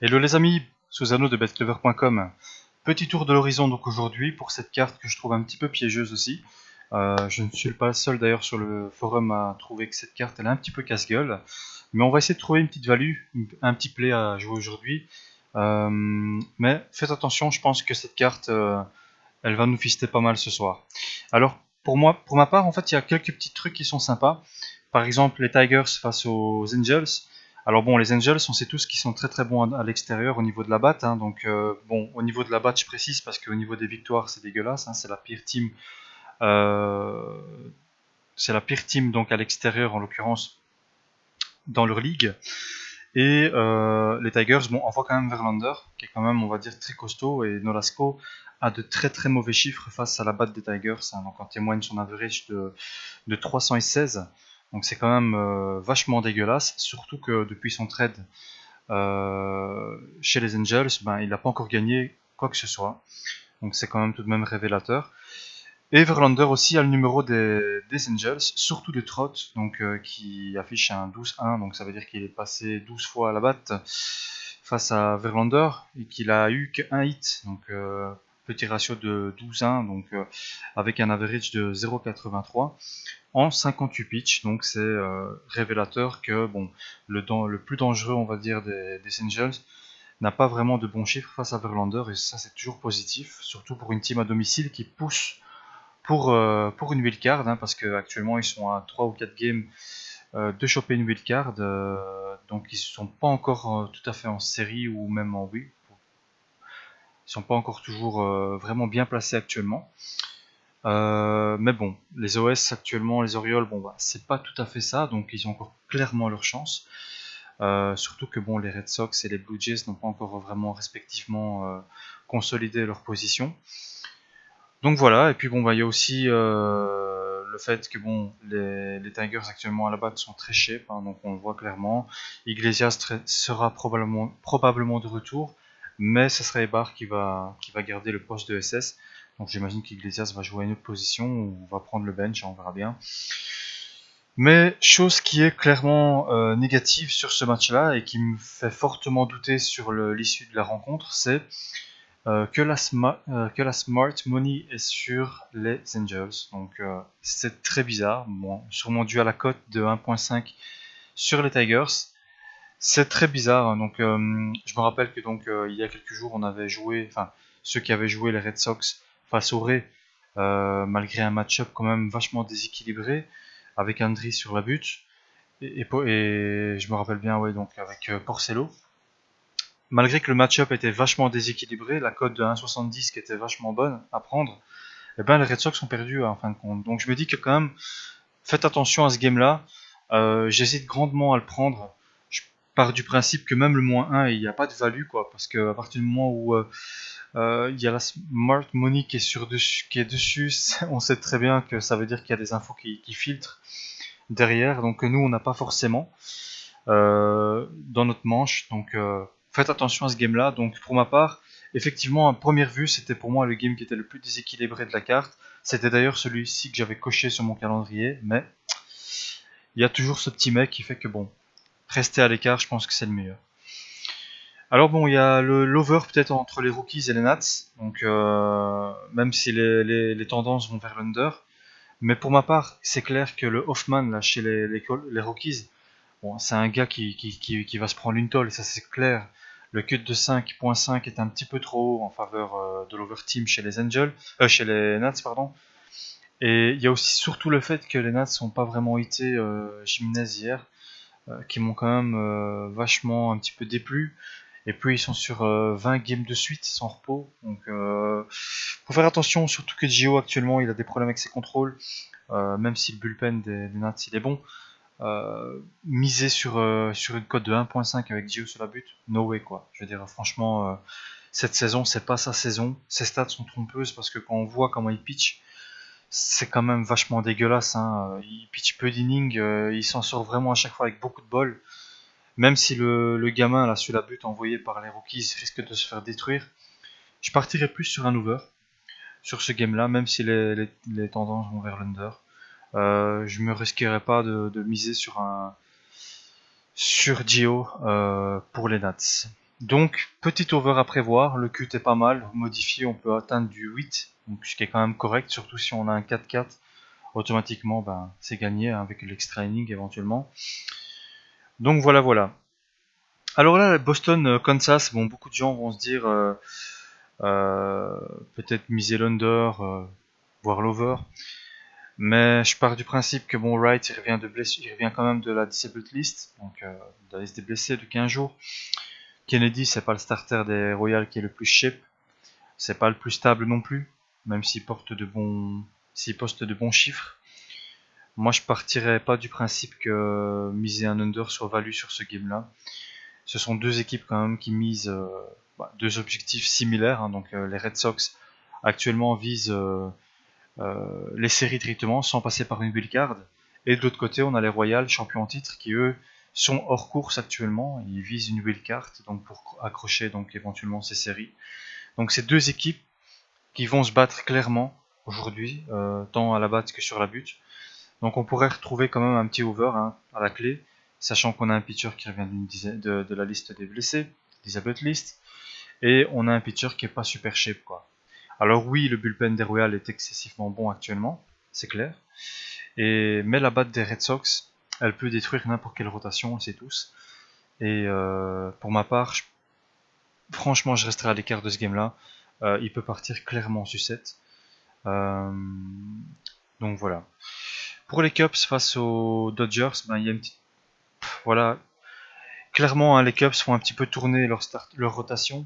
Hello les amis, Susano de betclever.com. Petit tour de l'horizon donc aujourd'hui pour cette carte que je trouve un petit peu piégeuse aussi. Je ne suis pas seul d'ailleurs sur le forum à trouver que cette carte elle est un petit peu casse-gueule. Mais on va essayer de trouver une petite value, un petit play à jouer aujourd'hui. Mais faites attention, je pense que cette carte elle va nous fister pas mal ce soir. Alors pour ma part en fait il y a quelques petits trucs qui sont sympas. Par exemple les Tigers face aux Angels. Alors bon, les Angels, on sait tous qu'ils sont très très bons à l'extérieur au niveau de la batte. Hein, donc bon, au niveau de la batte, je précise parce qu'au niveau des victoires, c'est dégueulasse. Hein, c'est la pire team. Euh, c'est la pire team donc à l'extérieur en l'occurrence dans leur ligue. Et les Tigers, bon, envoient quand même Verlander, qui est quand même, on va dire, très costaud. Et Nolasco a de très très mauvais chiffres face à la batte des Tigers. Hein, donc en témoigne son average de 316. Donc c'est quand même vachement dégueulasse. Surtout que depuis son trade chez les Angels, ben, il n'a pas encore gagné quoi que ce soit. Donc c'est quand même tout de même révélateur. Et Verlander aussi a le numéro des Angels, surtout de Trott, donc qui affiche un 12-1, donc ça veut dire qu'il est passé 12 fois à la batte face à Verlander et qu'il a eu qu'un hit, donc petit ratio de 12-1, donc avec un average de 0,83 en 58 pitch, donc c'est révélateur que bon, le plus dangereux on va dire des Angels n'a pas vraiment de bons chiffres face à Verlander et ça c'est toujours positif, surtout pour une team à domicile qui pousse pour une wildcard, hein, parce qu'actuellement ils sont à 3 ou 4 games de choper une wildcard, donc ils ne sont pas encore tout à fait en série ou même en oui, ils sont pas encore toujours vraiment bien placés actuellement. Mais bon, les OS actuellement, les Orioles, bon bah c'est pas tout à fait ça, donc ils ont encore clairement leur chance. Surtout que bon, les Red Sox et les Blue Jays n'ont pas encore vraiment respectivement consolidé leur position. Donc voilà, et puis bon, bah, il y a aussi le fait que bon, les Tigers actuellement à la batte sont très chers, hein, donc on le voit clairement. Iglesias sera probablement de retour, mais ce sera Ebar qui va garder le poste de SS. Donc j'imagine qu'Iglesias va jouer à une autre position ou va prendre le bench, on verra bien. Mais chose qui est clairement négative sur ce match-là et qui me fait fortement douter sur l'issue de la rencontre, c'est que la smart money est sur les Angels. Donc c'est très bizarre, bon, sûrement dû à la cote de 1.5 sur les Tigers. C'est très bizarre. Donc je me rappelle que donc il y a quelques jours on avait joué, enfin ceux qui avaient joué les Red Sox face aux Rays, malgré un match-up quand même vachement déséquilibré avec Andri sur la butte et je me rappelle bien ouais donc avec Porcello. Malgré que le match-up était vachement déséquilibré, la cote de 1,70 qui était vachement bonne à prendre, eh ben les Red Sox ont perdu en fin de compte. Donc je me dis que quand même, faites attention à ce game-là. J'hésite grandement à le prendre. Je pars du principe que même le moins 1, il n'y a pas de value, quoi, parce qu'à partir du moment où il y a la smart money qui est dessus, on sait très bien que ça veut dire qu'il y a des infos qui filtrent derrière, donc nous on n'a pas forcément dans notre manche. Donc faites attention à ce game-là. Donc pour ma part, effectivement, à première vue, c'était pour moi le game qui était le plus déséquilibré de la carte. C'était d'ailleurs celui-ci que j'avais coché sur mon calendrier, mais il y a toujours ce petit mec qui fait que bon, rester à l'écart, je pense que c'est le meilleur. Alors bon, il y a l'over peut-être entre les rookies et les Nats, donc même si les tendances vont vers l'under. Mais pour ma part, c'est clair que le Hoffman là chez les rookies, bon, c'est un gars qui va se prendre une tolle, ça c'est clair. Le cut de 5.5 est un petit peu trop haut en faveur de l'overteam chez les Angels, chez les Nats, pardon. Et il y a aussi surtout le fait que les Nats sont pas vraiment hité Jimenez hier, qui m'ont quand même vachement un petit peu déplu. Et puis ils sont sur 20 games de suite sans repos, donc faut faire attention, surtout que Gio actuellement il a des problèmes avec ses contrôles, même si le bullpen des Nats il est bon. Miser sur une cote de 1.5 avec Gio sur la butte, no way quoi. Je veux dire, franchement, cette saison, c'est pas sa saison. Ses stats sont trompeuses parce que quand on voit comment il pitch, c'est quand même vachement dégueulasse. Hein. Il pitch peu d'innings, il s'en sort vraiment à chaque fois avec beaucoup de bol. Même si le gamin là sur la butte envoyé par les rookies risque de se faire détruire, je partirais plus sur un over sur ce game là, même si les tendances vont vers l'under. Je me risquerais pas de miser sur Gio pour les Nats. Donc, petit over à prévoir, le cut est pas mal, modifié, on peut atteindre du 8, donc, ce qui est quand même correct, surtout si on a un 4-4, automatiquement ben, c'est gagné hein, avec l'extra inning éventuellement. Donc voilà. Alors là, Boston-Kansas, bon, beaucoup de gens vont se dire peut-être miser l'under, voire l'over. Mais je pars du principe que bon, Wright il revient de blessure, il revient quand même de la disabled list, donc de la liste des blessés de 15 jours. Kennedy, c'est pas le starter des Royals qui est le plus cheap, c'est pas le plus stable non plus, même s'il poste de bons chiffres. Moi, je partirais pas du principe que miser un under soit value sur ce game-là. Ce sont deux équipes quand même qui misent deux objectifs similaires. Hein, donc les Red Sox actuellement visent les séries directement sans passer par une wild card. Et de l'autre côté, on a les Royals, champions en titre, qui eux sont hors course actuellement. Ils visent une wild card donc pour accrocher donc éventuellement ces séries. Donc c'est deux équipes qui vont se battre clairement aujourd'hui, tant à la batte que sur la butte. Donc on pourrait retrouver quand même un petit over hein, à la clé, sachant qu'on a un pitcher qui revient de la liste des blessés, disabled list, et on a un pitcher qui est pas super shape quoi. Alors oui, le bullpen des Royals est excessivement bon actuellement, c'est clair. Mais la batte des Red Sox, elle peut détruire n'importe quelle rotation, on sait tous. Et pour ma part, franchement, je resterai à l'écart de ce game-là. Il peut partir clairement en sucette. Donc voilà. Pour les Cubs face aux Dodgers, ben, il y a une petite... Voilà. Clairement, hein, les Cubs font un petit peu tourner leur rotation.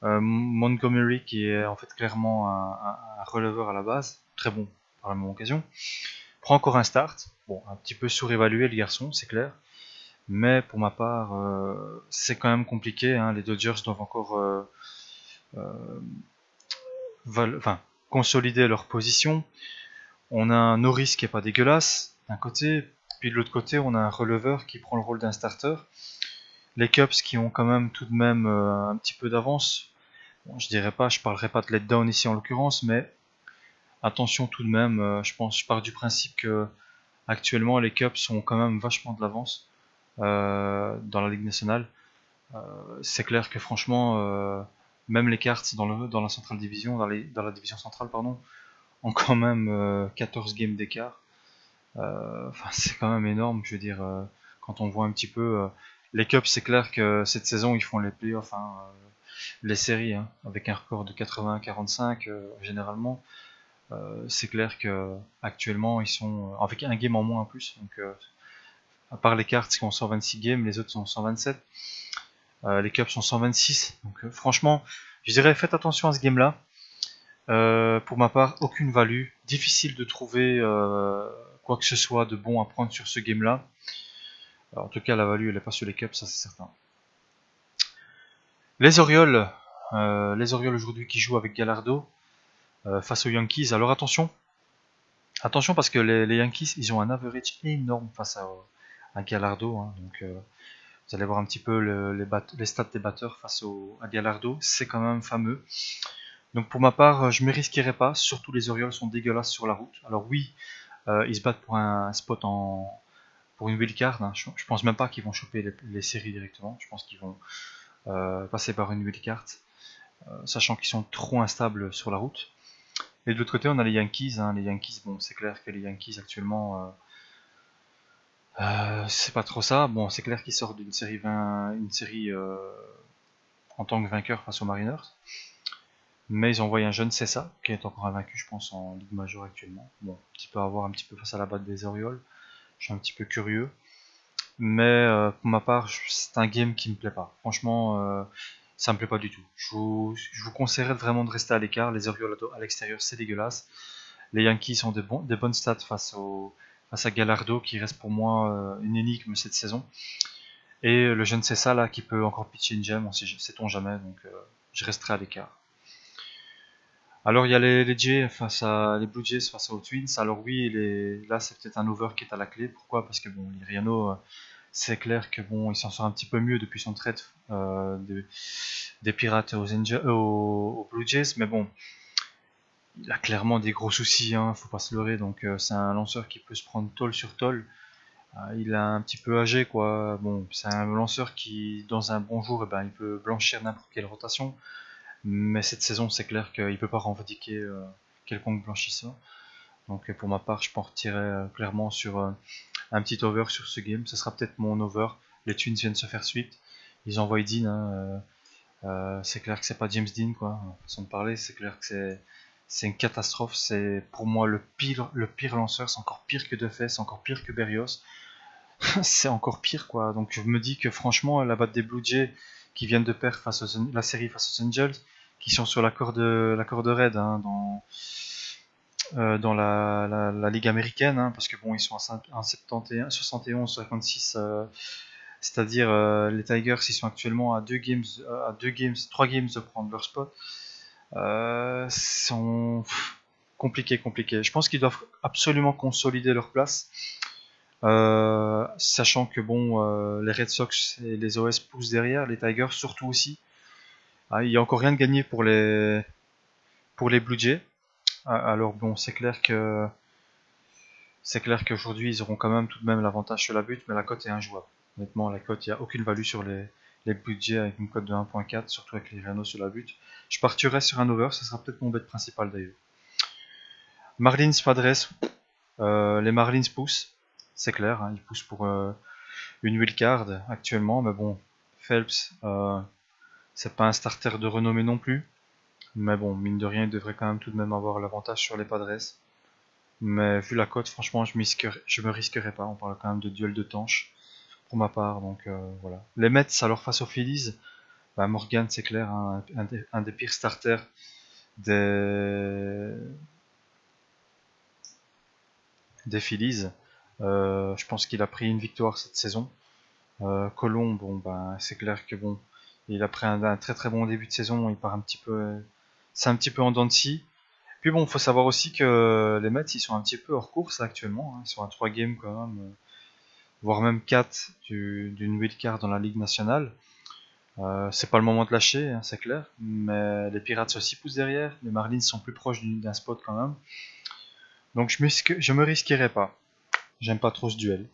Montgomery, qui est en fait clairement un releveur à la base, très bon par la même occasion, prend encore un start. Bon, un petit peu surévalué le garçon, c'est clair. Mais pour ma part, c'est quand même compliqué. Hein. Les Dodgers doivent encore consolider leur position. On a un Norris qui est pas dégueulasse d'un côté, puis de l'autre côté, on a un releveur qui prend le rôle d'un starter. Les Cubs qui ont quand même tout de même un petit peu d'avance. Bon, je parlerai pas de letdown ici en l'occurrence, mais attention tout de même. Je pars du principe que actuellement les Cubs ont quand même vachement de l'avance dans la Ligue nationale. C'est clair que franchement, même les Cards dans la centrale division, dans la division centrale, pardon, ont quand même 14 games d'écart. C'est quand même énorme, je veux dire, quand on voit un petit peu. Les Cubs, c'est clair que cette saison, ils font les playoffs, hein, les séries, hein, avec un record de 80-45 généralement. C'est clair que actuellement, ils sont avec un game en moins en plus. Donc, à part les Cards qui ont 126 games, les autres sont 127. Les Cubs sont 126. Donc, franchement, je dirais faites attention à ce game-là. Pour ma part, aucune value. Difficile de trouver quoi que ce soit de bon à prendre sur ce game-là. En tout cas, la value, elle n'est pas sur les Cubs, ça c'est certain. Les Orioles aujourd'hui qui jouent avec Gallardo face aux Yankees. Alors attention parce que les Yankees, ils ont un average énorme face à Gallardo. Hein, donc vous allez voir un petit peu les stats des batteurs face à Gallardo. C'est quand même fameux. Donc pour ma part, je ne me risquerai pas. Surtout les Orioles sont dégueulasses sur la route. Alors oui, ils se battent pour un spot pour une wildcard. Hein. Je pense même pas qu'ils vont choper les séries directement. Je pense qu'ils vont passer par une wildcard, sachant qu'ils sont trop instables sur la route. Et de l'autre côté, on a les Yankees. Hein. Les Yankees, bon, c'est clair que les Yankees actuellement, c'est pas trop ça. Bon, c'est clair qu'ils sortent d'une série en tant que vainqueur face aux Mariners. Mais ils ont envoyé un jeune Cessa, qui est encore invaincu, je pense, en Ligue majeure actuellement. Bon, petit peu à voir un petit peu face à la batte des Orioles. Je suis un petit peu curieux. Mais pour ma part, c'est un game qui me plaît pas. Franchement, ça me plaît pas du tout. Je vous conseillerais vraiment de rester à l'écart. Les Orioles à l'extérieur, c'est dégueulasse. Les Yankees ont des bonnes stats face à Gallardo, qui reste pour moi une énigme cette saison. Et le jeune Cessa là, qui peut encore pitcher une gemme, sait-on jamais. Donc je resterai à l'écart. Alors il y a les Blue Jays face aux Twins. Alors oui, là c'est peut-être un over qui est à la clé. Pourquoi? Parce que bon, Liriano, c'est clair que bon, il s'en sort un petit peu mieux depuis son trade des Pirates aux Blue Jays, mais bon, il a clairement des gros soucis, hein, faut pas se leurrer. Donc c'est un lanceur qui peut se prendre tôle sur tôle. Il est un petit peu âgé, quoi. Bon, c'est un lanceur qui, dans un bon jour, eh ben, il peut blanchir n'importe quelle rotation. Mais cette saison, c'est clair qu'il ne peut pas revendiquer quelconque blanchisseur. Donc pour ma part, je partirai clairement sur un petit over sur ce game. Ce sera peut-être mon over. Les Twins viennent se faire sweep. Ils envoient Dean. Hein, c'est clair que c'est pas James Dean, quoi. Façon de parler, c'est clair que c'est une catastrophe. C'est pour moi le pire lanceur. C'est encore pire que DeFay, c'est encore pire que Berrios. C'est encore pire, quoi. Donc je me dis que franchement, la batte des Blue Jays qui viennent de perdre face la série face aux Angels, qui sont sur la corde raid hein, dans la ligue américaine, hein, parce que bon, ils sont en 71, 71, 56, c'est-à-dire les Tigers, ils sont actuellement à 3 games de prendre leur spot. Sont compliqués. Je pense qu'ils doivent absolument consolider leur place. Sachant que bon, les Red Sox et les OS poussent derrière, les Tigers surtout aussi. Il n'y a encore rien de gagné pour les Blue Jays. Alors bon, c'est clair qu'aujourd'hui ils auront quand même tout de même l'avantage sur la butte, mais la cote est injouable. Honnêtement, la cote, il n'y a aucune value sur les Blue Jays avec une cote de 1.4, surtout avec les Rhinos sur la butte. Je partirai sur un over, ce sera peut-être mon bet principal d'ailleurs. Marlins Padres, les Marlins poussent, c'est clair, hein, ils poussent pour une wildcard actuellement, mais bon, Phelps, c'est pas un starter de renommée non plus, mais bon, mine de rien, il devrait quand même tout de même avoir l'avantage sur les Padres. Mais vu la cote, franchement, je me risquerais pas. On parle quand même de duel de tanches pour ma part, donc voilà. Les Mets, alors face aux Phillies, bah, Morgan, c'est clair, hein, un des pires starters des Phillies. Je pense qu'il a pris une victoire cette saison. Colomb, bon, bah, c'est clair que bon, il a pris un très très bon début de saison. Il part un petit peu, c'est un petit peu en dents de scie. Puis bon, faut savoir aussi que les Mets, ils sont un petit peu hors course là, actuellement. Hein. Ils sont à 3 games quand même, voire même 4 d'une wildcard dans la Ligue nationale. C'est pas le moment de lâcher, hein, c'est clair. Mais les Pirates aussi poussent derrière. Les Marlins sont plus proches d'un spot quand même. Donc je me risquerai pas. J'aime pas trop ce duel.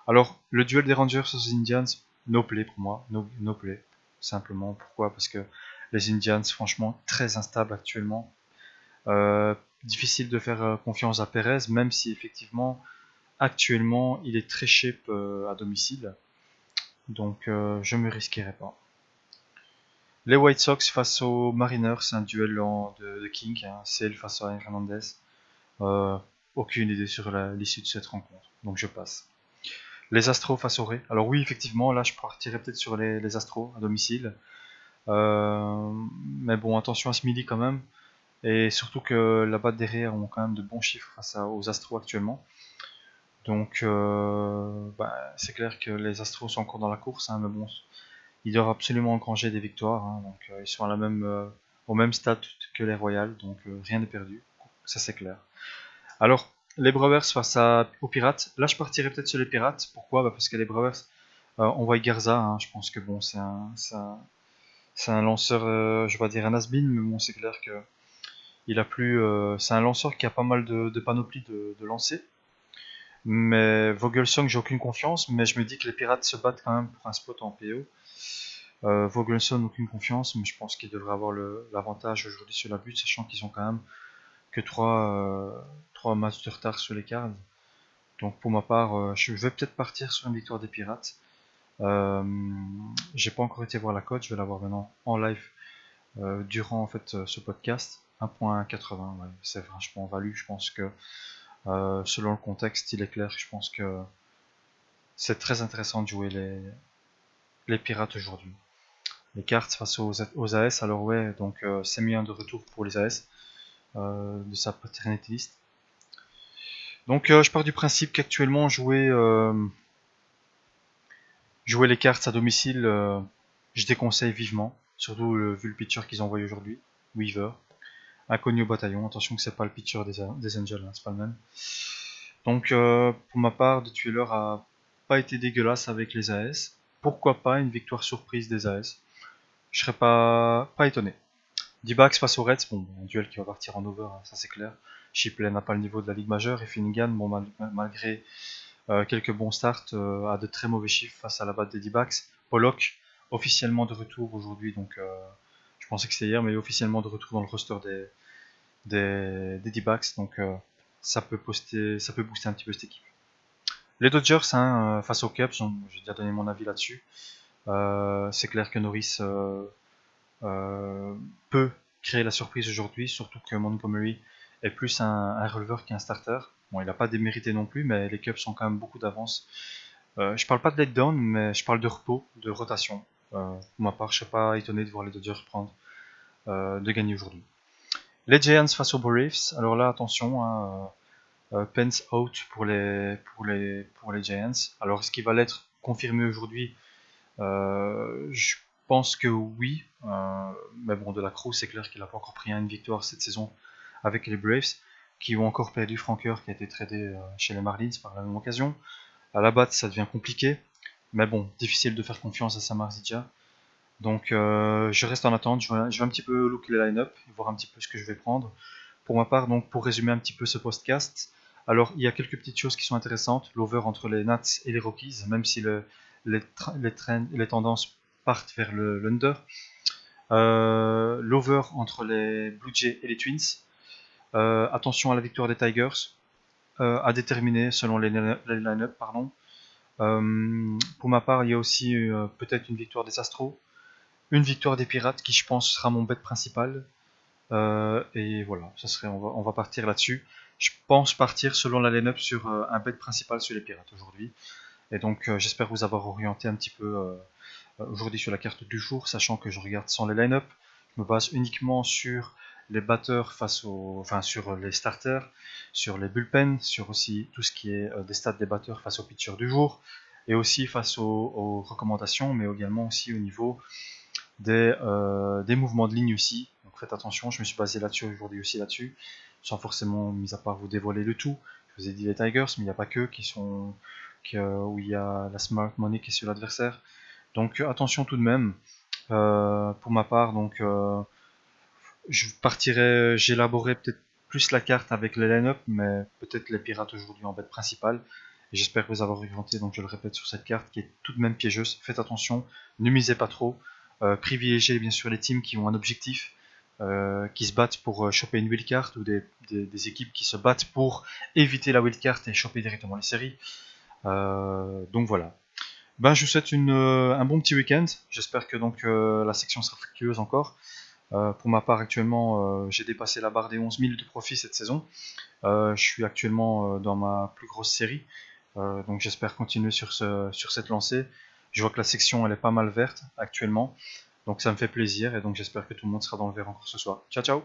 Alors, le duel des Rangers aux Indians, no play pour moi. No play. Simplement. Pourquoi? Parce que les Indians, franchement, très instables actuellement. Difficile de faire confiance à Perez, même si effectivement, actuellement, il est très cheap à domicile. Donc, je me risquerai pas. Les White Sox face aux Mariners, c'est un duel de King, hein, Sale face à Hernandez. Euh, Aucune idée sur l'issue de cette rencontre, donc je passe. Les Astros face aux Rays. Alors oui, effectivement, là je partirais peut-être sur les Astros à domicile. Mais bon, attention à ce midi quand même. Et surtout que la batte derrière ont quand même de bons chiffres aux Astros actuellement. Donc c'est clair que les Astros sont encore dans la course, hein, mais bon, ils doivent absolument engranger des victoires. Hein, donc ils sont au même stade que les Royals, donc rien n'est perdu. Ça c'est clair. Alors, les Brewers face aux Pirates. Là, je partirais peut-être sur les Pirates. Pourquoi? Parce que les Brewers, on voit Garza. Hein, je pense que bon, c'est un lanceur, je vais dire un has-been, mais bon, c'est clair que il a plus. C'est un lanceur qui a pas mal de panoplie de lancers. Mais Vogelsong, j'ai aucune confiance. Mais je me dis que les Pirates se battent quand même pour un spot en PO. Vogelsong, aucune confiance, mais je pense qu'il devrait avoir l'avantage aujourd'hui sur la butte, sachant qu'ils ont quand même que 3 matchs de retard sur les cards. Donc pour ma part, je vais peut-être partir sur une victoire des Pirates. J'ai pas encore été voir la cote, je vais la voir maintenant en live durant en fait ce podcast. 1.80, ouais, c'est franchement value. Je pense que selon le contexte, il est clair. Je pense que c'est très intéressant de jouer les Pirates aujourd'hui. Les cartes face aux AS, alors ouais, donc c'est mis de retour pour les AS de sa paternity list. Donc je pars du principe qu'actuellement jouer les cartes à domicile, je déconseille vivement, surtout vu le pitcher qu'ils ont envoyé aujourd'hui, Weaver, inconnu au bataillon. Attention que c'est pas le pitcher des Angels, hein, c'est pas le même. Donc pour ma part, The Tueler a pas été dégueulasse avec les AS. Pourquoi pas une victoire surprise des AS? Je serais pas étonné. D-backs face aux Reds, bon, un duel qui va partir en over, hein, ça c'est clair. Shipley n'a pas le niveau de la Ligue majeure et Finnegan, bon, malgré quelques bons starts à de très mauvais chiffres face à la batte des D-backs. Pollock, officiellement de retour aujourd'hui, donc je pensais que c'était hier, mais officiellement de retour dans le roster des D-backs, donc ça peut booster un petit peu cette équipe. Les Dodgers, hein, face aux Cubs, j'ai déjà donné mon avis là-dessus. C'est clair que Norris peut créer la surprise aujourd'hui, surtout que Montgomery est plus un releveur qu'un starter. Bon, il n'a pas démérité non plus, mais les Cubs ont quand même beaucoup d'avance. Je parle pas de letdown, mais je parle de repos, de rotation. Pour ma part, je ne serais pas étonné de voir les Dodgers prendre de gagner aujourd'hui. Les Giants face aux Braves. Alors là, attention, hein, Pence out pour les Giants. Alors, est-ce qu'il va l'être confirmé aujourd'hui? Je pense que oui. Mais bon, de la Cruz, c'est clair qu'il n'a pas encore pris une victoire cette saison avec les Braves, qui ont encore perdu Franker, qui a été tradé chez les Marlins par la même occasion. À la batte, ça devient compliqué. Mais bon, difficile de faire confiance à Samar Zidja. Donc je reste en attente, je vais un petit peu looker le line-up, voir un petit peu ce que je vais prendre. Pour ma part, donc pour résumer un petit peu ce podcast, alors il y a quelques petites choses qui sont intéressantes. L'over entre les Nats et les Rockies, même si les tendances partent vers l'under. L'over entre les Blue Jays et les Twins. Attention à la victoire des Tigers, à déterminer selon les line-up. Pour ma part, il y a aussi peut-être une victoire des Astros, une victoire des Pirates qui je pense sera mon bet principal. Et voilà, on va partir là-dessus. Je pense partir selon la line-up sur un bet principal sur les Pirates aujourd'hui. Et donc j'espère vous avoir orienté un petit peu aujourd'hui sur la carte du jour, sachant que je regarde sans les line-up. Je me base uniquement sur les batteurs sur les starters, sur les bullpens, sur aussi tout ce qui est des stats des batteurs face aux pitchers du jour, et aussi face aux recommandations, mais également aussi au niveau des mouvements de ligne aussi. Donc faites attention, je me suis basé là-dessus aujourd'hui aussi là-dessus, sans forcément, mis à part vous dévoiler le tout. Je vous ai dit les Tigers, mais il n'y a pas que où il y a la smart money qui est sur l'adversaire. Donc attention tout de même. Pour ma part, donc j'élaborerai peut-être plus la carte avec les line-up, mais peut-être les Pirates aujourd'hui en bête principale. Et j'espère vous avoir orienté, donc je le répète, sur cette carte qui est tout de même piégeuse. Faites attention, ne misez pas trop. Privilégiez bien sûr les teams qui ont un objectif, qui se battent pour choper une wildcard, ou des équipes qui se battent pour éviter la wildcard et choper directement les séries. Donc voilà. Ben, je vous souhaite un bon petit week-end. J'espère que donc la section sera fructueuse encore. Pour ma part, actuellement, j'ai dépassé la barre des 11 000 de profit cette saison. Je suis actuellement dans ma plus grosse série. Donc j'espère continuer sur cette lancée. Je vois que la section elle est pas mal verte actuellement. Donc ça me fait plaisir et donc j'espère que tout le monde sera dans le vert encore ce soir. Ciao ciao!